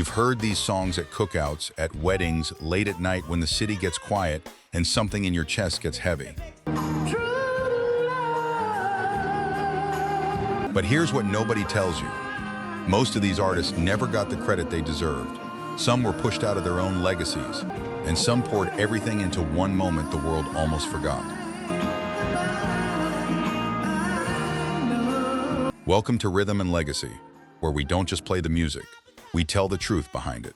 You've heard these songs at cookouts, at weddings, late at night when the city gets quiet and something in your chest gets heavy. But here's what nobody tells you. Most of these artists never got the credit they deserved. Some were pushed out of their own legacies, and some poured everything into one moment the world almost forgot. Welcome to Rhythm and Legacy, where we don't just play the music, we tell the truth behind it.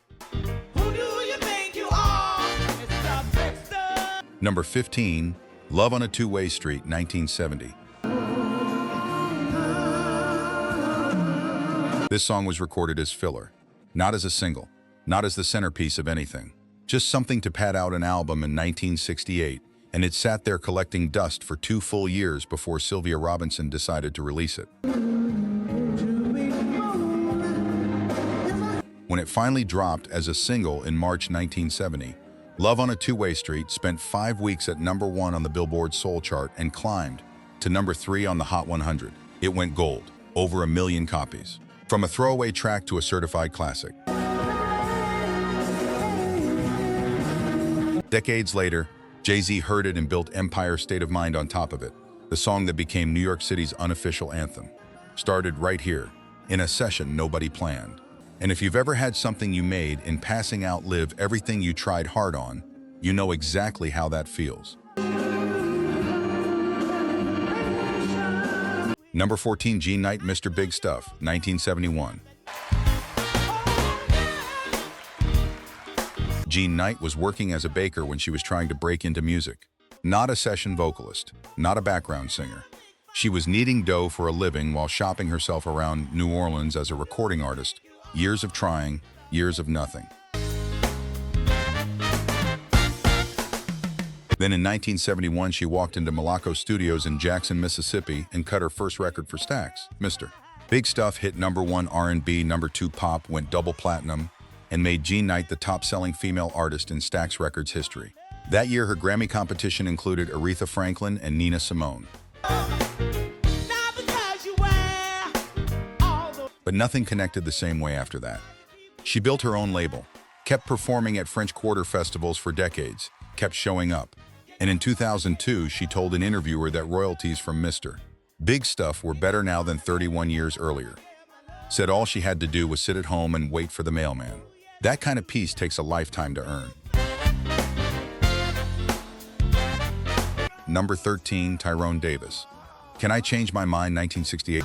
Who do you think you are, Mr. Trickster? Number 15, Love on a Two-Way Street, 1970. This song was recorded as filler, not as a single, not as the centerpiece of anything, just something to pad out an album in 1968, and it sat there collecting dust for 2 full years before Sylvia Robinson decided to release it. When it finally dropped as a single in March 1970, Love on a Two-Way Street spent 5 weeks at #1 on the Billboard Soul chart and climbed to #3 on the Hot 100. It went gold, over 1 million copies. From a throwaway track to a certified classic. Decades later, Jay-Z heard it and built Empire State of Mind on top of it, the song that became New York City's unofficial anthem. Started right here, in a session nobody planned. And if you've ever had something you made in passing outlive everything you tried hard on, you know exactly how that feels. Number 14, Jean Knight, Mr. Big Stuff, 1971. Jean Knight was working as a baker when she was trying to break into music. Not a session vocalist, not a background singer. She was kneading dough for a living while shopping herself around New Orleans as a recording artist. Years of trying, years of nothing. Then in 1971, she walked into Malaco Studios in Jackson, Mississippi, and cut her first record for Stax, Mr. Big Stuff hit #1 R&B, #2 pop, went double platinum, and made Jean Knight the top-selling female artist in Stax Records history. That year, her Grammy competition included Aretha Franklin and Nina Simone. But nothing connected the same way after that. She built her own label, kept performing at French Quarter festivals for decades, kept showing up. And in 2002, she told an interviewer that royalties from Mr. Big Stuff were better now than 31 years earlier. Said all she had to do was sit at home and wait for the mailman. That kind of peace takes a lifetime to earn. Number 13, Tyrone Davis. Can I Change My Mind, 1968.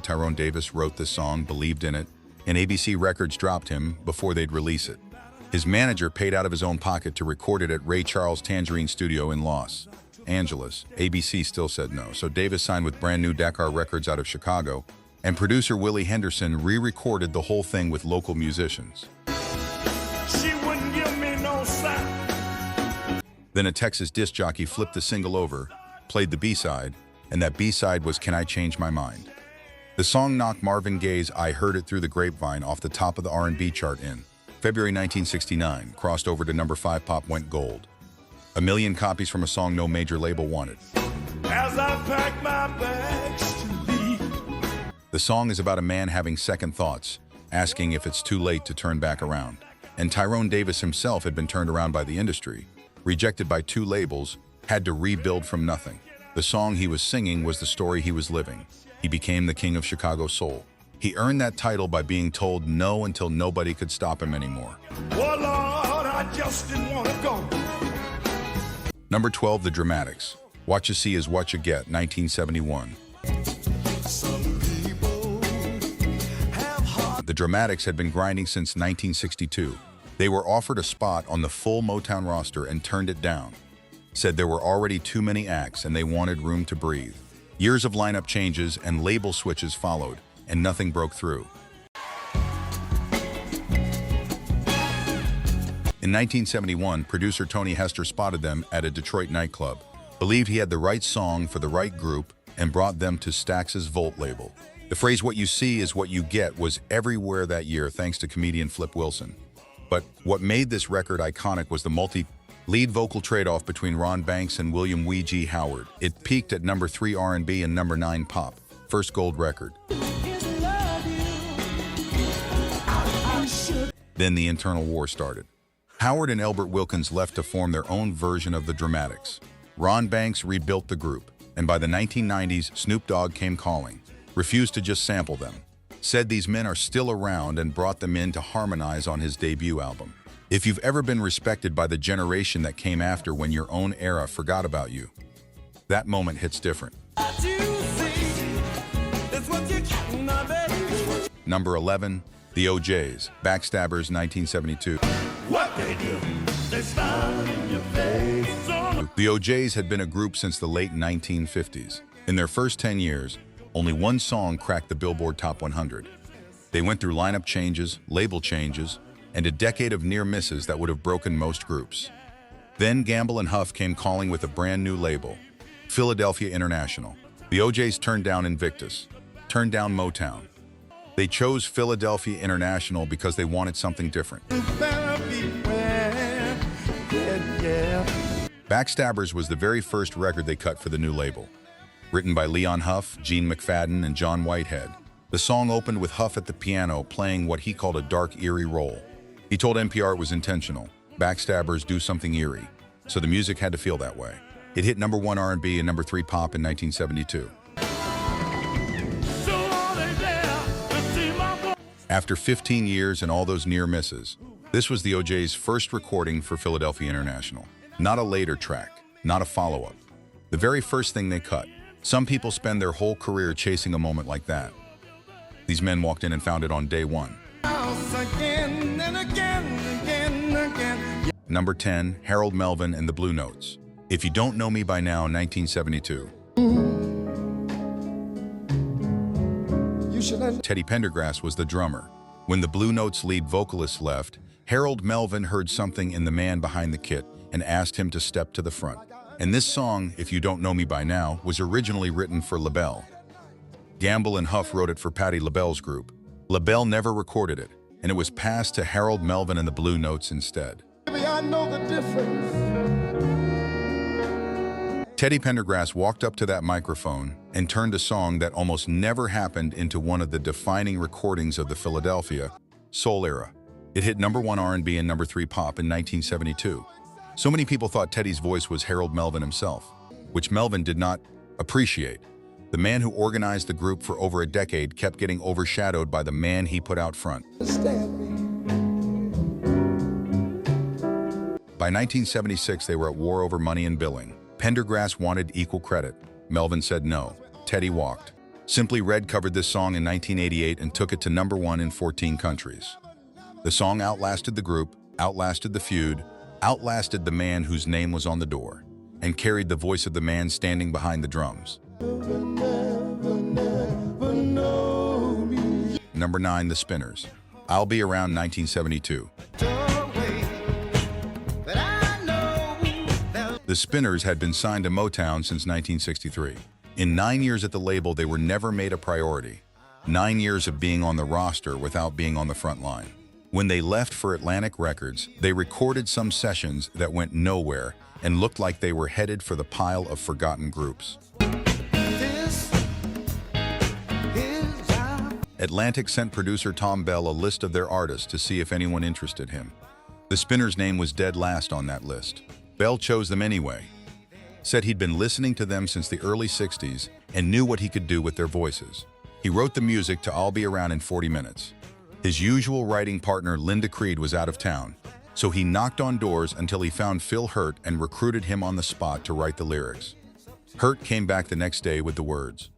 Tyrone Davis wrote this song, believed in it, and ABC Records dropped him before they'd release it. His manager paid out of his own pocket to record it at Ray Charles' Tangerine Studio in Los Angeles. ABC still said no, so Davis signed with brand new Dakar Records out of Chicago, and producer Willie Henderson re-recorded the whole thing with local musicians. She wouldn't give me no sign. Then a Texas disc jockey flipped the single over, played the B-side, and that B-side was Can I Change My Mind. The song knocked Marvin Gaye's I Heard It Through the Grapevine off the top of the R&B chart in February 1969, crossed over to #5 pop, went gold. 1 million copies from a song no major label wanted. As I pack my bags to leave. The song is about a man having second thoughts, asking if it's too late to turn back around. And Tyrone Davis himself had been turned around by the industry, rejected by 2 labels, had to rebuild from nothing. The song he was singing was the story he was living. He became the king of Chicago soul. He earned that title by being told no until nobody could stop him anymore. Oh Lord, I just didn't want to go. Number 12, The Dramatics. What You See Is What You Get, 1971. The Dramatics had been grinding since 1962. They were offered a spot on the full Motown roster and turned it down. Said there were already too many acts and they wanted room to breathe. Years of lineup changes and label switches followed, and nothing broke through. In 1971, producer Tony Hester spotted them at a Detroit nightclub, believed he had the right song for the right group, and brought them to Stax's Volt label. The phrase "what you see is what you get" was everywhere that year thanks to comedian Flip Wilson. But what made this record iconic was the multi-lead vocal trade-off between Ron Banks and William Wee G. Howard. It peaked at #3 R&B and #9 pop, first gold record. Then the internal war started. Howard and Elbert Wilkins left to form their own version of the Dramatics. Ron Banks rebuilt the group, and by the 1990s, Snoop Dogg came calling, refused to just sample them, said these men are still around and brought them in to harmonize on his debut album. If you've ever been respected by the generation that came after when your own era forgot about you, that moment hits different. Number 11, The OJs, Backstabbers, 1972. What they do, they smile in your face. The OJs had been a group since the late 1950s. In their first 10 years, only one song cracked the Billboard Top 100. They went through lineup changes, label changes, and a decade of near misses that would have broken most groups. Then Gamble and Huff came calling with a brand new label, Philadelphia International. The OJs turned down Invictus, turned down Motown. They chose Philadelphia International because they wanted something different. Backstabbers was the very first record they cut for the new label. Written by Leon Huff, Gene McFadden, and John Whitehead, the song opened with Huff at the piano playing what he called a dark, eerie role. He told NPR it was intentional. Backstabbers do something eerie, so the music had to feel that way. It hit #1 R&B and #3 pop in 1972. After 15 years and all those near misses, this was the OJ's first recording for Philadelphia International. Not a later track, not a follow-up. The very first thing they cut. Some people spend their whole career chasing a moment like that. These men walked in and found it on day one. Number 10, Harold Melvin and the Blue Notes. If You Don't Know Me By Now, 1972. Teddy Pendergrass was the drummer. When the Blue Notes lead vocalist left, Harold Melvin heard something in the man behind the kit and asked him to step to the front. And this song, If You Don't Know Me By Now, was originally written for LaBelle. Gamble and Huff wrote it for Patti LaBelle's group. LaBelle never recorded it, and it was passed to Harold Melvin and the Blue Notes instead. I know the difference. Teddy Pendergrass walked up to that microphone and turned a song that almost never happened into one of the defining recordings of the Philadelphia soul era. It hit #1 R&B and #3 pop in 1972. So many people thought Teddy's voice was Harold Melvin himself, which Melvin did not appreciate. The man who organized the group for over a decade kept getting overshadowed by the man he put out front. By 1976, they were at war over money and billing. Pendergrass wanted equal credit. Melvin said no. Teddy walked. Simply Red covered this song in 1988 and took it to #1 in 14 countries. The song outlasted the group, outlasted the feud, outlasted the man whose name was on the door, and carried the voice of the man standing behind the drums. Number 9, The Spinners. I'll Be Around, 1972. The Spinners had been signed to Motown since 1963. In 9 years at the label, they were never made a priority. 9 years of being on the roster without being on the front line. When they left for Atlantic Records, they recorded some sessions that went nowhere and looked like they were headed for the pile of forgotten groups. Atlantic sent producer Tom Bell a list of their artists to see if anyone interested him. The Spinners' name was dead last on that list. Bell chose them anyway. Said he'd been listening to them since the early 60s and knew what he could do with their voices. He wrote the music to I'll Be Around in 40 minutes. His usual writing partner, Linda Creed, was out of town, so he knocked on doors until he found Phil Hurt and recruited him on the spot to write the lyrics. Hurt came back the next day with the words.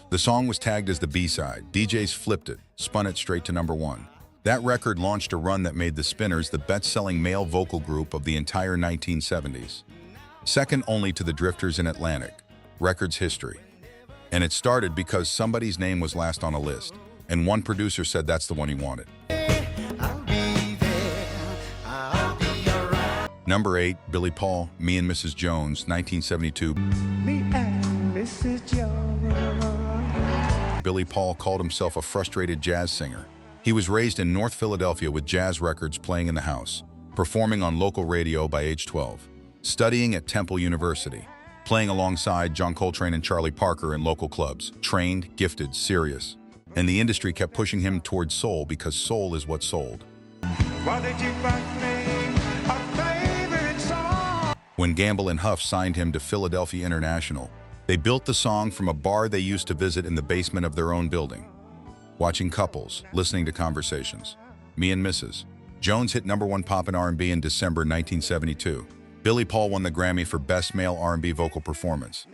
The song was tagged as the B-side. DJs flipped it, spun it straight to #1. That record launched a run that made the Spinners the best-selling male vocal group of the entire 1970s. Second only to the Drifters in Atlantic, Records history. And it started because somebody's name was last on a list, and one producer said that's the one he wanted. Number 8, Billy Paul, Me and Mrs. Jones, 1972. Me and Mrs. Jones. Billy Paul called himself a frustrated jazz singer. He was raised in North Philadelphia with jazz records playing in the house, performing on local radio by age 12, studying at Temple University, playing alongside John Coltrane and Charlie Parker in local clubs, trained, gifted, serious. and the industry kept pushing him towards soul because soul is what sold. Why did you playing a favorite song? When Gamble and Huff signed him to Philadelphia International, they built the song from a bar they used to visit in the basement of their own building. Watching couples, listening to conversations. Me and Mrs. Jones hit #1 pop and R&B in December 1972. Billy Paul won the Grammy for Best Male R&B Vocal Performance,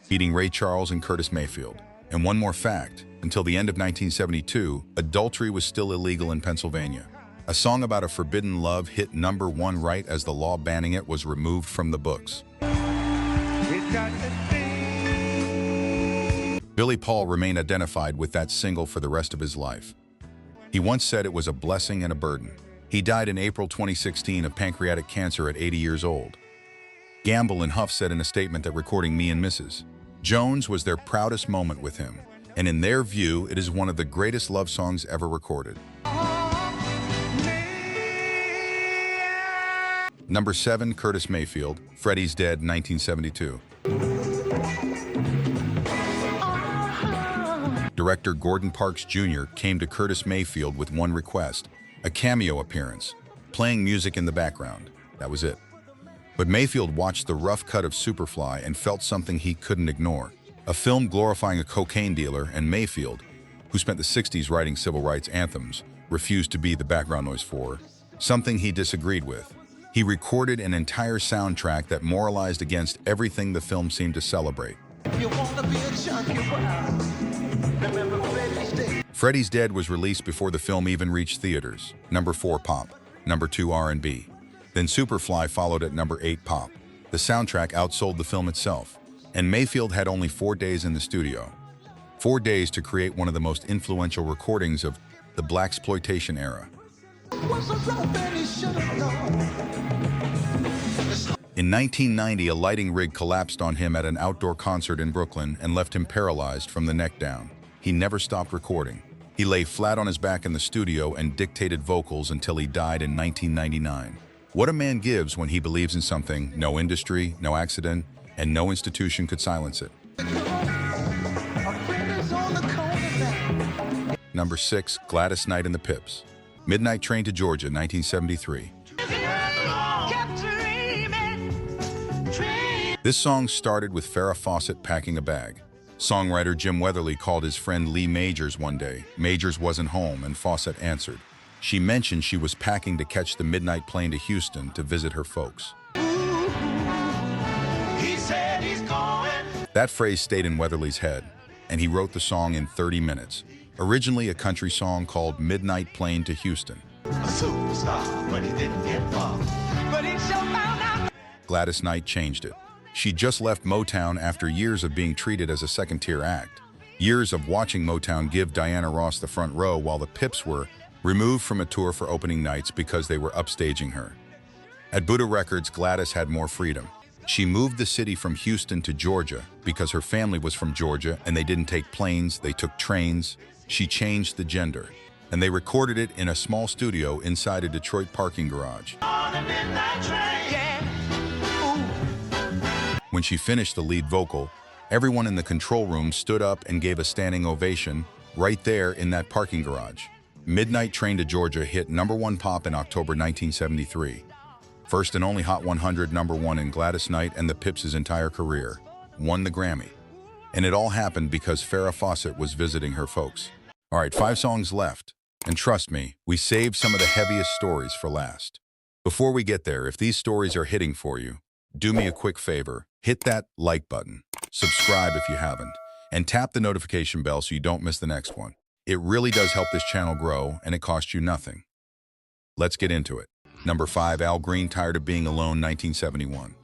beating Ray Charles and Curtis Mayfield. And one more fact, until the end of 1972, adultery was still illegal in Pennsylvania. A song about a forbidden love hit #1 right as the law banning it was removed from the books. Billy Paul remained identified with that single for the rest of his life. He once said it was a blessing and a burden. He died in April 2016 of pancreatic cancer at 80 years old. Gamble and Huff said in a statement that recording Me and Mrs. Jones was their proudest moment with him, and in their view, it is one of the greatest love songs ever recorded. Number 7, Curtis Mayfield, Freddie's Dead, 1972. Director Gordon Parks Jr. came to Curtis Mayfield with one request, a cameo appearance, playing music in the background. That was it. But Mayfield watched the rough cut of Superfly and felt something he couldn't ignore. A film glorifying a cocaine dealer, and Mayfield, who spent the 60s writing civil rights anthems, refused to be the background noise for, something he disagreed with. He recorded an entire soundtrack that moralized against everything the film seemed to celebrate. You wanna be a junkie, well, remember Freddie's Dead. Freddie's Dead was released before the film even reached theaters. Number 4, pop. Number 2, R&B. Then Superfly followed at number 8, pop. The soundtrack outsold the film itself, and Mayfield had only 4 days in the studio. 4 days to create one of the most influential recordings of the blaxploitation era. In 1990, a lighting rig collapsed on him at an outdoor concert in Brooklyn and left him paralyzed from the neck down. He never stopped recording. He lay flat on his back in the studio and dictated vocals until he died in 1999. What a man gives when he believes in something, no industry, no accident, and no institution could silence it. Number 6, Gladys Knight and the Pips. Midnight Train to Georgia, 1973. This song started with Farrah Fawcett packing a bag. Songwriter Jim Weatherly called his friend Lee Majors one day. Majors wasn't home, and Fawcett answered. She mentioned she was packing to catch the midnight plane to Houston to visit her folks. He said he's going. That phrase stayed in Weatherly's head, and he wrote the song in 30 minutes. Originally a country song called Midnight Plane to Houston. A superstar, but he didn't get far. But he sure found out. Gladys Knight changed it. She just left Motown after years of being treated as a second-tier act. Years of watching Motown give Diana Ross the front row while the Pips were removed from a tour for opening nights because they were upstaging her. At Buddha Records, Gladys had more freedom. She moved the city from Houston to Georgia because her family was from Georgia and they didn't take planes, they took trains. She changed the gender, and they recorded it in a small studio inside a Detroit parking garage. On a midnight train. Yeah. When she finished the lead vocal, everyone in the control room stood up and gave a standing ovation right there in that parking garage. Midnight Train to Georgia hit #1 pop in October 1973. First and only Hot 100 #1 in Gladys Knight and the Pips' entire career. Won the Grammy. And it all happened because Farrah Fawcett was visiting her folks. All right, 5 songs left. And trust me, we saved some of the heaviest stories for last. Before we get there, if these stories are hitting for you, do me a quick favor. Hit that like button, subscribe if you haven't, and tap the notification bell so you don't miss the next one. It really does help this channel grow, and it costs you nothing. Let's get into it. Number 5, Al Green, Tired of Being Alone, 1971.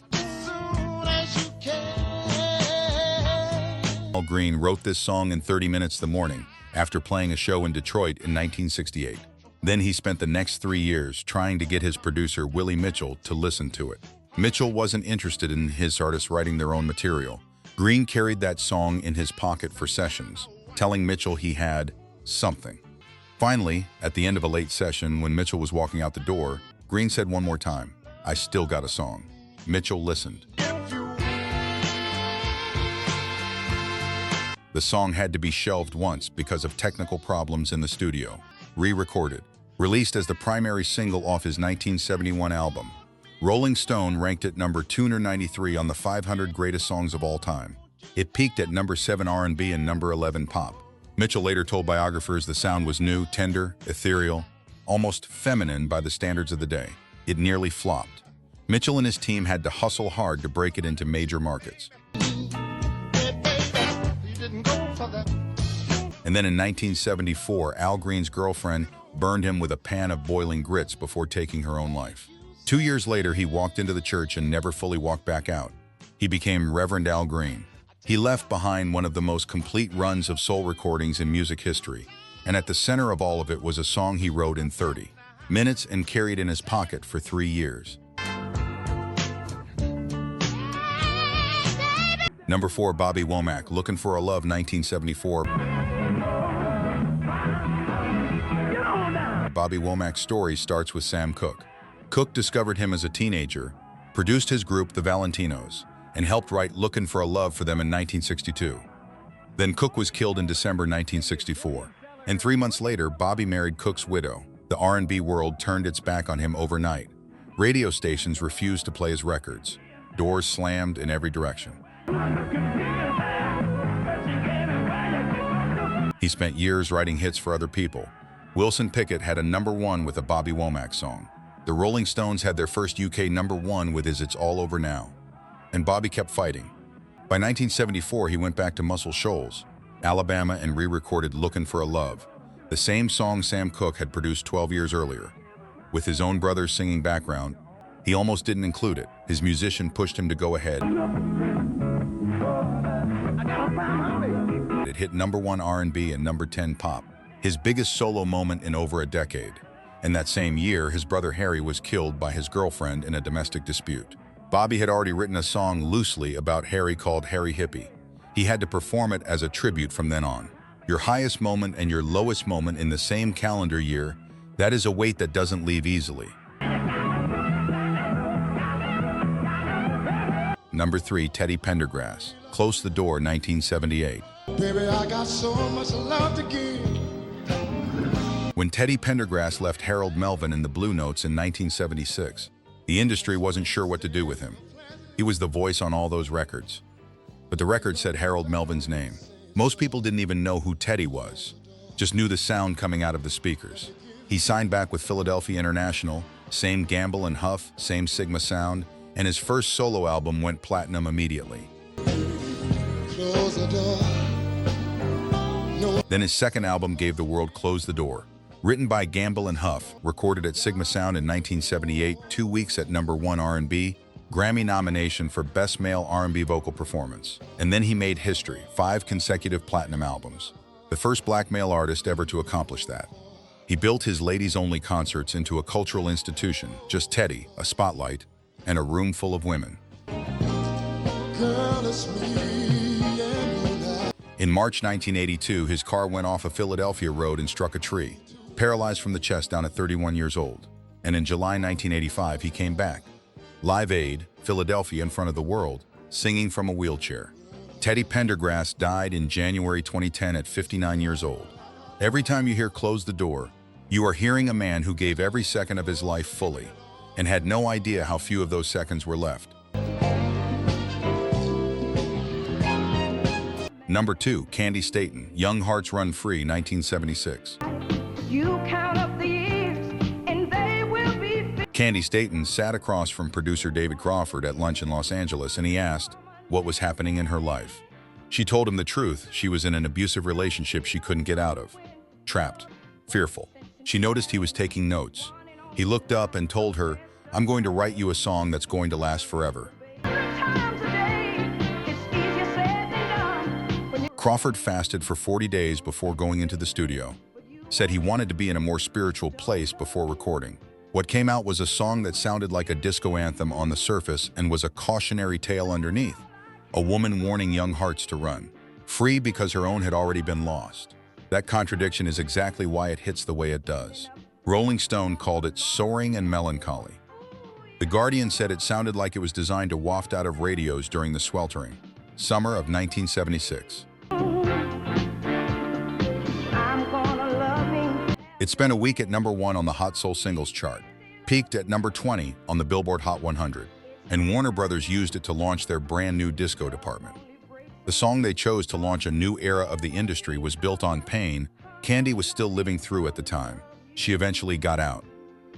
Al Green wrote this song in 30 minutes the morning after playing a show in Detroit in 1968. Then he spent the next 3 years trying to get his producer Willie Mitchell to listen to it. Mitchell wasn't interested in his artists writing their own material. Green carried that song in his pocket for sessions, telling Mitchell he had something. Finally, at the end of a late session, when Mitchell was walking out the door, Green said one more time, "I still got a song." Mitchell listened. The The song had to be shelved once because of technical problems in the studio. Re-recorded. Released as the primary single off his 1971 album, Rolling Stone ranked it number 293 on the 500 greatest songs of all time. It peaked at number 7 R&B and number 11 pop. Mitchell later told biographers the sound was new, tender, ethereal, almost feminine by the standards of the day. It nearly flopped. Mitchell and his team had to hustle hard to break it into major markets. And then in 1974, Al Green's girlfriend burned him with a pan of boiling grits before taking her own life. 2 years later, he walked into the church and never fully walked back out. He became Reverend Al Green. He left behind one of the most complete runs of soul recordings in music history, and at the center of all of it was a song he wrote in 30 minutes and carried in his pocket for 3 years. Number 4, Bobby Womack, Looking for a Love, 1974. Bobby Womack's story starts with Sam Cooke. Cooke discovered him as a teenager, produced his group, the Valentinos, and helped write Lookin' for a Love for them in 1962. Then Cooke was killed in December 1964, and 3 months later, Bobby married Cooke's widow. The R&B world turned its back on him overnight. Radio stations refused to play his records. Doors slammed in every direction. He spent years writing hits for other people. Wilson Pickett had a number 1 with a Bobby Womack song. The Rolling Stones had their first UK number 1 with his It's All Over Now. And Bobby kept fighting. By 1974, he went back to Muscle Shoals, Alabama, and re-recorded Lookin' for a Love, the same song Sam Cooke had produced 12 years earlier. With his own brother's singing background, he almost didn't include it. His musician pushed him to go ahead. It hit number 1 R&B and number 10 pop, his biggest solo moment in over a decade. And that same year, his brother Harry was killed by his girlfriend in a domestic dispute. Bobby had already written a song loosely about Harry called Harry Hippie. He had to perform it as a tribute from then on. Your highest moment and your lowest moment in the same calendar year, that is a weight that doesn't leave easily. Number 3, Teddy Pendergrass, Close the Door, 1978. Baby, I got so much love to give. When Teddy Pendergrass left Harold Melvin in the Blue Notes in 1976, the industry wasn't sure what to do with him. He was the voice on all those records. But the record said Harold Melvin's name. Most people didn't even know who Teddy was, just knew the sound coming out of the speakers. He signed back with Philadelphia International, same Gamble and Huff, same Sigma sound, and his first solo album went platinum immediately. Close the door. No. Then his second album gave the world Close the Door. Written by Gamble and Huff, recorded at Sigma Sound in 1978, 2 weeks at number 1 R&B, Grammy nomination for Best Male R&B Vocal Performance. And then he made history, 5 consecutive platinum albums. The first black male artist ever to accomplish that. He built his ladies-only concerts into a cultural institution, just Teddy, a spotlight, and a room full of women. Girl, it's me and you now. In March 1982, his car went off a Philadelphia road and struck a tree, paralyzed from the chest down at 31 years old. And in July 1985, he came back. Live Aid, Philadelphia, in front of the world, singing from a wheelchair. Teddy Pendergrass died in January 2010 at 59 years old. Every time you hear Close the Door, you are hearing a man who gave every second of his life fully and had no idea how few of those seconds were left. Number 2, Candi Staton, Young Hearts Run Free, 1976. You count up the years and they will be. Candi Staton sat across from producer David Crawford at lunch in Los Angeles, and he asked what was happening in her life. She told him the truth. She was in an abusive relationship she couldn't get out of. Trapped, fearful. She noticed he was taking notes. He looked up and told her, "I'm going to write you a song that's going to last forever." Crawford fasted for 40 days before going into the studio. Said he wanted to be in a more spiritual place before recording. What came out was a song that sounded like a disco anthem on the surface and was a cautionary tale underneath. A woman warning young hearts to run. Free because her own had already been lost. That contradiction is exactly why it hits the way it does. Rolling Stone called it soaring and melancholy. The Guardian said it sounded like it was designed to waft out of radios during the sweltering summer of 1976. It spent a week at #1 on the Hot Soul Singles chart, peaked at #20 on the Billboard Hot 100, and Warner Brothers used it to launch their brand new disco department. The song they chose to launch a new era of the industry was built on pain Candi was still living through at the time. She eventually got out.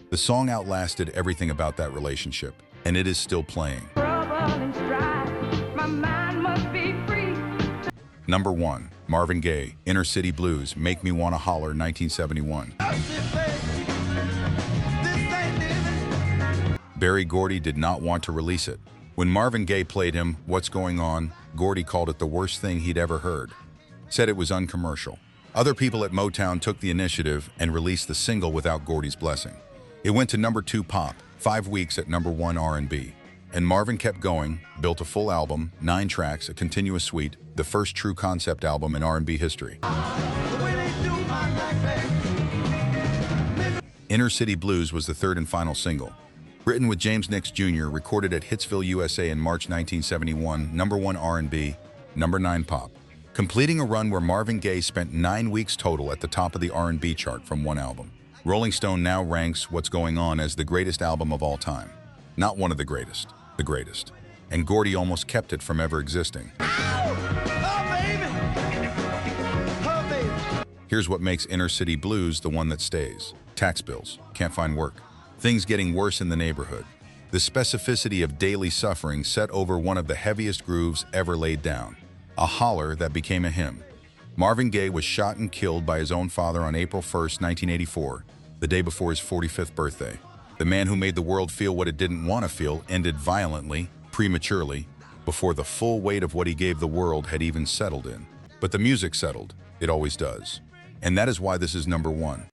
The song outlasted everything about that relationship, and it is still playing. #1, Marvin Gaye, Inner City Blues, Make Me Wanna Holler, 1971. Berry Gordy did not want to release it. When Marvin Gaye played him What's Going On, Gordy called it the worst thing he'd ever heard. Said it was uncommercial. Other people at Motown took the initiative and released the single without Gordy's blessing. It went to #2 pop, 5 weeks at #1 R&B. And Marvin kept going, built a full album, 9 tracks, a continuous suite, the first true concept album in R&B history. Inner City Blues was the third and final single. Written with James Nix Jr., recorded at Hitsville, USA in March 1971, #1 R&B, #9 pop. Completing a run where Marvin Gaye spent 9 weeks total at the top of the R&B chart from one album. Rolling Stone now ranks What's Going On as the greatest album of all time. Not one of the greatest, the greatest. And Gordy almost kept it from ever existing. Here's what makes Inner City Blues the one that stays. Tax bills, can't find work. Things getting worse in the neighborhood. The specificity of daily suffering set over one of the heaviest grooves ever laid down. A holler that became a hymn. Marvin Gaye was shot and killed by his own father on April 1st, 1984, the day before his 45th birthday. The man who made the world feel what it didn't want to feel ended violently, prematurely, before the full weight of what he gave the world had even settled in. But the music settled. It always does. And that is why this is #1.